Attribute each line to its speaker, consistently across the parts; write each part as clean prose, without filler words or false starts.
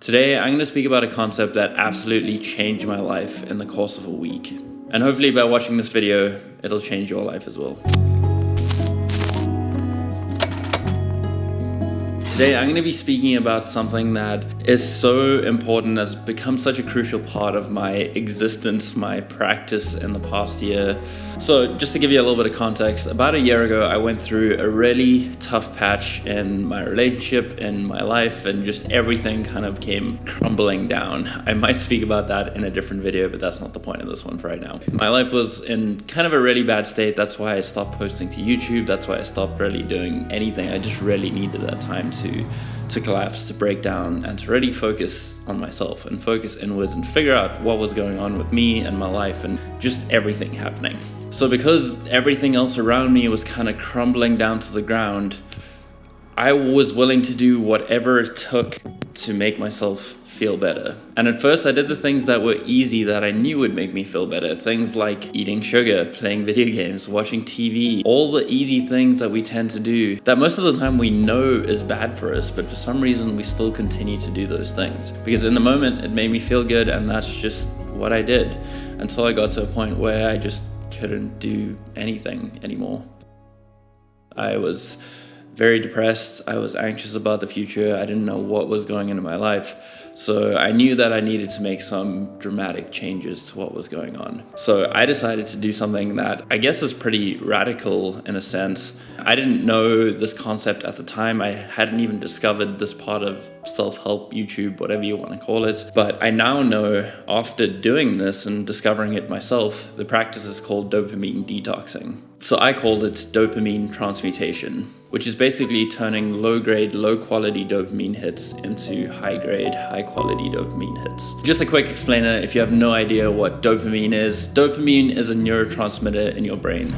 Speaker 1: Today, I'm going to speak about a concept that absolutely changed my life in the course of a week. And hopefully by watching this video, it'll change your life as well. Today, I'm going to be speaking about something that is so important, has become such a crucial part of my existence, my practice in the past year. So just to give you a little bit of context, about a year ago, I went through a really tough patch in my relationship, in my life, and just everything kind of came crumbling down. I might speak about that in a different video, but that's not the point of this one for right now. My life was in kind of a really bad state. That's why I stopped posting to YouTube. That's why I stopped really doing anything. I just really needed that time to collapse, to break down, and to really focus on myself and focus inwards and figure out what was going on with me and my life and just everything happening. So because everything else around me was kind of crumbling down to the ground, I was willing to do whatever it took to make myself feel better. And at first I did the things that were easy, that I knew would make me feel better. Things like eating sugar, playing video games, watching TV, all the easy things that we tend to do that most of the time we know is bad for us, but for some reason we still continue to do those things. Because in the moment it made me feel good, and that's just what I did until I got to a point where I just couldn't do anything anymore. I was very depressed. I was anxious about the future. I didn't know what was going into my life. So I knew that I needed to make some dramatic changes to what was going on. So I decided to do something that I guess is pretty radical in a sense. I didn't know this concept at the time. I hadn't even discovered this part of self-help, YouTube, whatever you want to call it. But I now know, after doing this and discovering it myself, the practice is called dopamine detoxing. So I called it dopamine transmutation, which is basically turning low-grade, low-quality dopamine hits into high-grade, high-quality dopamine hits. Just a quick explainer, if you have no idea what dopamine is a neurotransmitter in your brain.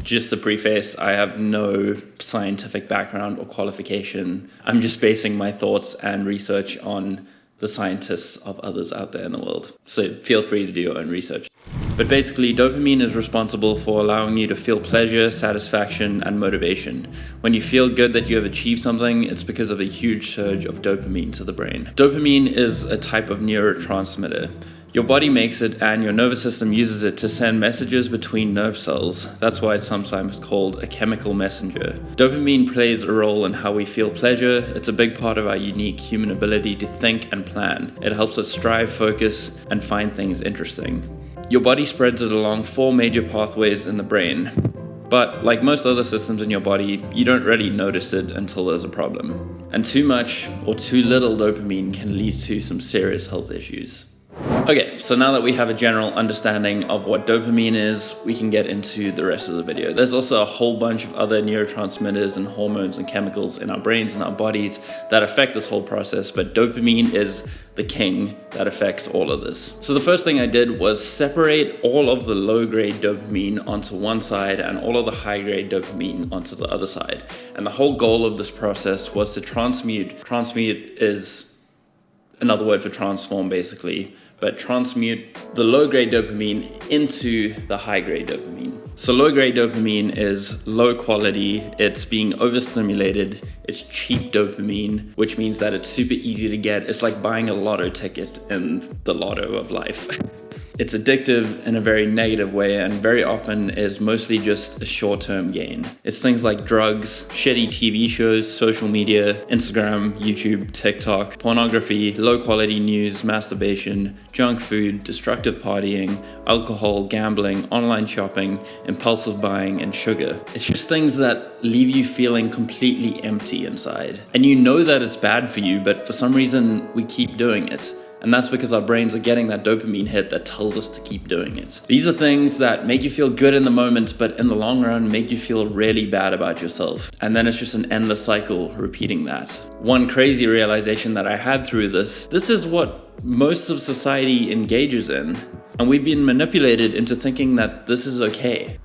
Speaker 1: Just to preface, I have no scientific background or qualification. I'm just basing my thoughts and research on the scientists of others out there in the world. So feel free to do your own research. But basically, dopamine is responsible for allowing you to feel pleasure, satisfaction, and motivation. When you feel good that you have achieved something, it's because of a huge surge of dopamine to the brain. Dopamine is a type of neurotransmitter. Your body makes it, and your nervous system uses it to send messages between nerve cells. That's why it's sometimes called a chemical messenger. Dopamine plays a role in how we feel pleasure. It's a big part of our unique human ability to think and plan. It helps us strive, focus, and find things interesting. Your body spreads it along 4 major pathways in the brain. But like most other systems in your body, you don't really notice it until there's a problem. And too much or too little dopamine can lead to some serious health issues. Okay, so now that we have a general understanding of what dopamine is, we can get into the rest of the video. There's also a whole bunch of other neurotransmitters and hormones and chemicals in our brains and our bodies that affect this whole process, but dopamine is the king that affects all of this. So the first thing I did was separate all of the low-grade dopamine onto one side and all of the high-grade dopamine onto the other side. And the whole goal of this process was to transmute. Transmute is another word for transform, basically, but transmute the low-grade dopamine into the high-grade dopamine. So low-grade dopamine is low quality, it's being overstimulated, it's cheap dopamine, which means that it's super easy to get. It's like buying a lotto ticket in the lotto of life. It's addictive in a very negative way, and very often is mostly just a short-term gain. It's things like drugs, shitty TV shows, social media, Instagram, YouTube, TikTok, pornography, low-quality news, masturbation, junk food, destructive partying, alcohol, gambling, online shopping, impulsive buying, and sugar. It's just things that leave you feeling completely empty inside. And you know that it's bad for you, but for some reason we keep doing it. And that's because our brains are getting that dopamine hit that tells us to keep doing it. These are things that make you feel good in the moment, but in the long run make you feel really bad about yourself. And then it's just an endless cycle repeating that. One crazy realization that I had through this is what most of society engages in. And we've been manipulated into thinking that this is okay,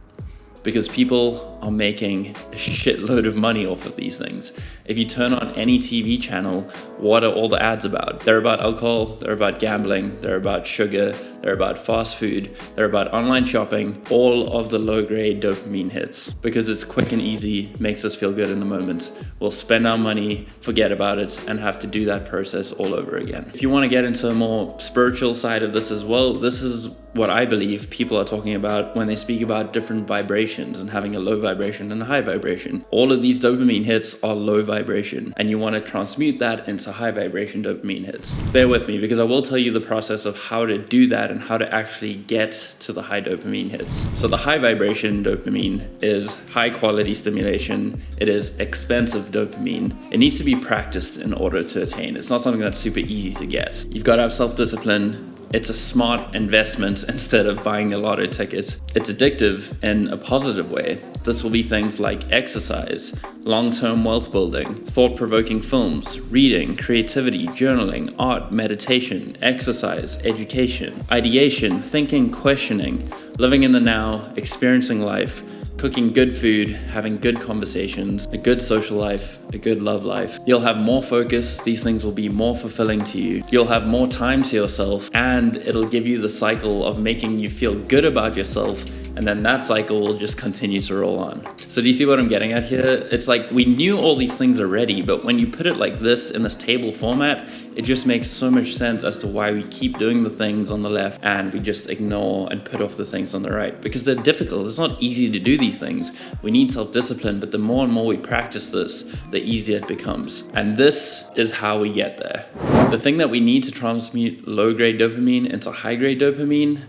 Speaker 1: because people are making a shitload of money off of these things. If you turn on any TV channel, what are all the ads about? They're about alcohol, they're about gambling, they're about sugar, they're about fast food, they're about online shopping, all of the low-grade dopamine hits. Because it's quick and easy, makes us feel good in the moment. We'll spend our money, forget about it, and have to do that process all over again. If you want to get into a more spiritual side of this as well, this is what I believe people are talking about when they speak about different vibrations and having a low vibration and a high vibration. All of these dopamine hits are low vibration, and you want to transmute that into high vibration dopamine hits. Bear with me, because I will tell you the process of how to do that and how to actually get to the high dopamine hits. So the high vibration dopamine is high quality stimulation. It is expensive dopamine. It needs to be practiced in order to attain. It's not something that's super easy to get. You've got to have self-discipline. It's a smart investment instead of buying a lotto ticket. It's addictive in a positive way. This will be things like exercise, long-term wealth building, thought-provoking films, reading, creativity, journaling, art, meditation, exercise, education, ideation, thinking, questioning, living in the now, experiencing life, cooking good food, having good conversations, a good social life, a good love life. You'll have more focus, these things will be more fulfilling to you. You'll have more time to yourself, and it'll give you the cycle of making you feel good about yourself, and then that cycle will just continue to roll on. So do you see what I'm getting at here? It's like we knew all these things already, but when you put it like this in this table format, it just makes so much sense as to why we keep doing the things on the left and we just ignore and put off the things on the right, because they're difficult. It's not easy to do these things. We need self-discipline, but the more and more we practice this, the easier it becomes. And this is how we get there. The thing that we need to transmute low-grade dopamine into high-grade dopamine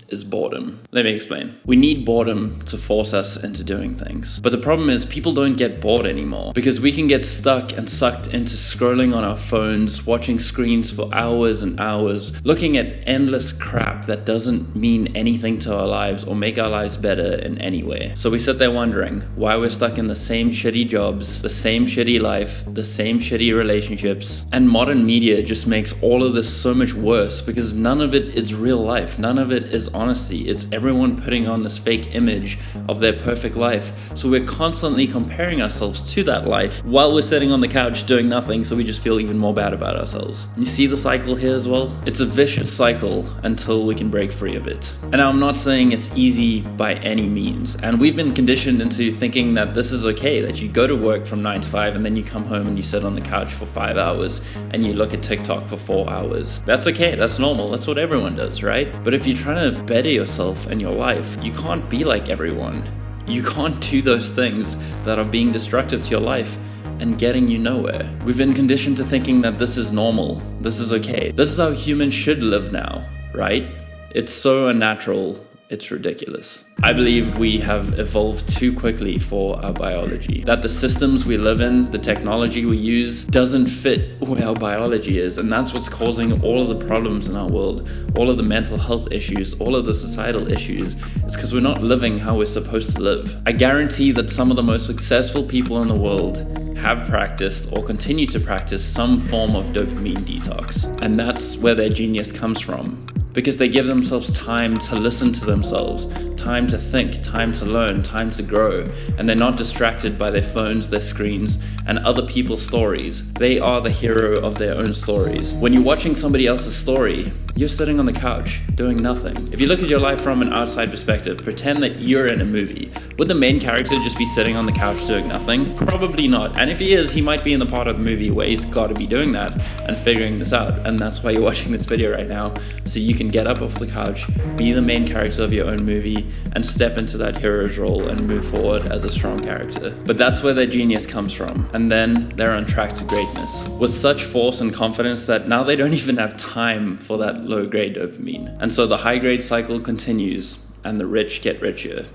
Speaker 1: is boredom. Let me explain. We need boredom to force us into doing things. But the problem is people don't get bored anymore, because we can get stuck and sucked into scrolling on our phones, watching screens for hours and hours, looking at endless crap that doesn't mean anything to our lives or make our lives better in any way. So we sit there wondering why we're stuck in the same shitty jobs, the same shitty life, the same shitty relationships. And modern media just makes all of this so much worse, because none of it is real life. None of it is honesty. It's everyone putting on this fake image of their perfect life. So we're constantly comparing ourselves to that life while we're sitting on the couch doing nothing, so we just feel even more bad about ourselves. You see the cycle here as well? It's a vicious cycle until we can break free of it. And now I'm not saying it's easy by any means. And we've been conditioned into thinking that this is okay, that you go to work from 9 to 5 and then you come home and you sit on the couch for 5 hours and you look at TikTok for 4 hours. That's okay, that's normal, that's what everyone does, right? But if you're trying to better yourself and your life, you can't be like everyone. You can't do those things that are being destructive to your life and getting you nowhere. We've been conditioned to thinking that this is normal, this is okay. This is how humans should live now, right? It's so unnatural, it's ridiculous. I believe we have evolved too quickly for our biology. That the systems we live in, the technology we use, doesn't fit where our biology is. And that's what's causing all of the problems in our world, all of the mental health issues, all of the societal issues. It's because we're not living how we're supposed to live. I guarantee that some of the most successful people in the world have practiced or continue to practice some form of dopamine detox. And that's where their genius comes from. Because they give themselves time to listen to themselves, time to think, time to learn, time to grow, and they're not distracted by their phones, their screens, and other people's stories. They are the hero of their own stories. When you're watching somebody else's story, you're sitting on the couch doing nothing. If you look at your life from an outside perspective, pretend that you're in a movie. Would the main character just be sitting on the couch doing nothing? Probably not. And if he is, he might be in the part of the movie where he's got to be doing that and figuring this out. And that's why you're watching this video right now, so you can get up off the couch, be the main character of your own movie, and step into that hero's role and move forward as a strong character. But that's where their genius comes from. And then they're on track to greatness with such force and confidence that now they don't even have time for that low-grade dopamine. And so the high-grade cycle continues, and the rich get richer.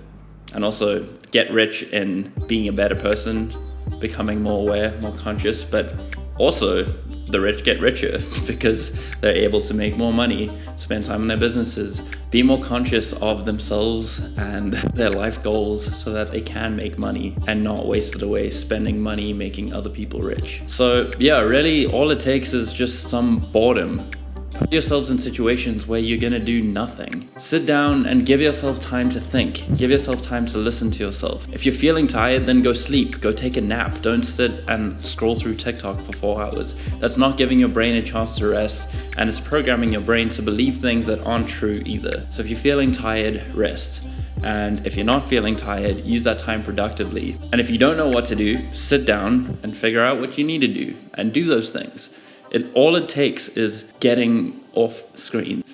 Speaker 1: And also get rich in being a better person, becoming more aware, more conscious, but also the rich get richer because they're able to make more money, spend time in their businesses, be more conscious of themselves and their life goals so that they can make money and not waste it away spending money making other people rich. So yeah, really all it takes is just some boredom. Put yourselves in situations where you're gonna do nothing. Sit down and give yourself time to think. Give yourself time to listen to yourself. If you're feeling tired, then go sleep. Go take a nap. Don't sit and scroll through TikTok for 4 hours. That's not giving your brain a chance to rest, and it's programming your brain to believe things that aren't true either. So if you're feeling tired, rest. And if you're not feeling tired, use that time productively. And if you don't know what to do, sit down and figure out what you need to do and do those things. All it takes is getting off screens.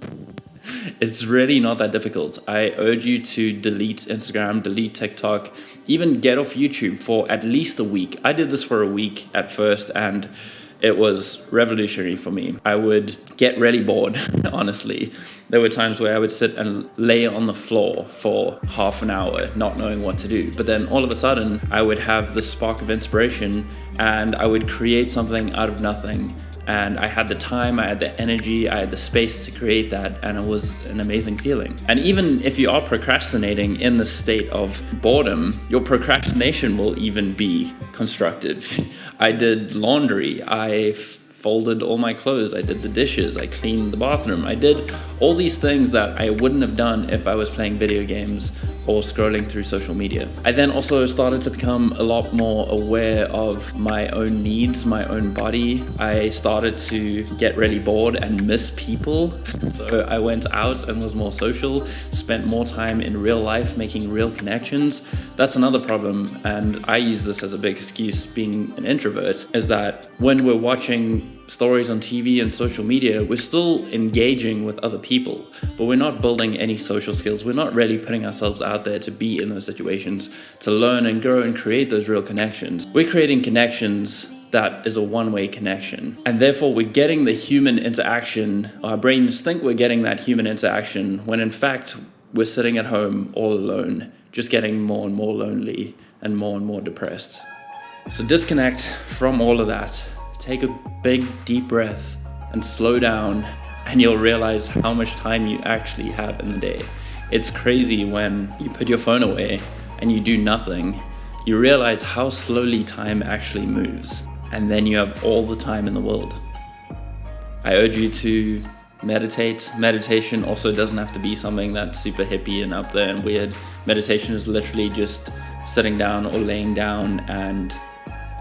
Speaker 1: It's really not that difficult. I urge you to delete Instagram, delete TikTok, even get off YouTube for at least a week. I did this for a week at first, and it was revolutionary for me. I would get really bored, honestly. There were times where I would sit and lay on the floor for half an hour, not knowing what to do. But then all of a sudden, I would have this spark of inspiration, and I would create something out of nothing. And I had the time, I had the energy, I had the space to create that, and it was an amazing feeling. And even if you are procrastinating in the state of boredom, your procrastination will even be constructive. I did laundry, I folded all my clothes, I did the dishes, I cleaned the bathroom. I did all these things that I wouldn't have done if I was playing video games or scrolling through social media. I then also started to become a lot more aware of my own needs, my own body. I started to get really bored and miss people. So I went out and was more social, spent more time in real life, making real connections. That's another problem, and I use this as a big excuse being an introvert, is that when we're watching stories on TV and social media, we're still engaging with other people, but we're not building any social skills. We're not really putting ourselves out there to be in those situations, to learn and grow and create those real connections. We're creating connections that is a one-way connection, and therefore we're getting the human interaction. Our brains think we're getting that human interaction when in fact we're sitting at home all alone, just getting more and more lonely and more depressed. So disconnect from all of that. Take a big deep breath and slow down, and you'll realize how much time you actually have in the day. It's crazy when you put your phone away and you do nothing. You realize how slowly time actually moves, and then you have all the time in the world. I urge you to meditate. Meditation also doesn't have to be something that's super hippie and up there and weird. Meditation is literally just sitting down or laying down and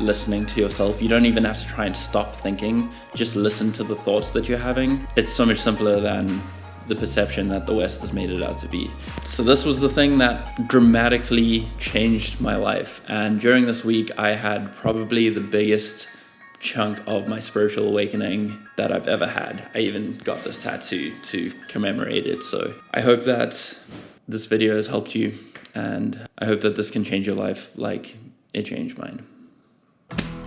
Speaker 1: listening to yourself. You don't even have to try and stop thinking. Just listen to the thoughts that you're having. It's so much simpler than the perception that the West has made it out to be. So this was the thing that dramatically changed my life. And during this week, I had probably the biggest chunk of my spiritual awakening that I've ever had. I even got this tattoo to commemorate it. So I hope that this video has helped you, and I hope that this can change your life like it changed mine.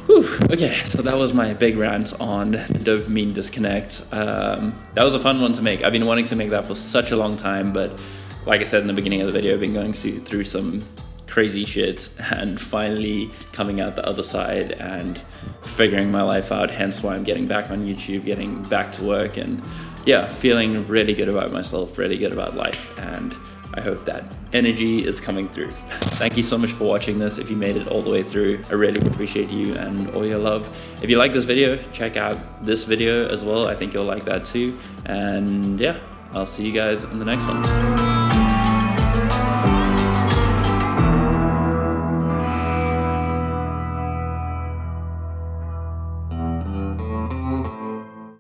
Speaker 1: Whew. Okay, so that was my big rant on the dopamine disconnect. That was a fun one to make. I've been wanting to make that for such a long time, but like I said in the beginning of the video, I've been going through some crazy shit and finally coming out the other side and figuring my life out, hence why I'm getting back on YouTube, getting back to work, and yeah, feeling really good about myself, really good about life, and I hope that energy is coming through. Thank you so much for watching this. If you made it all the way through, I really appreciate you and all your love. If you like this video, check out this video as well. I think you'll like that too. And yeah, I'll see you guys in the next one.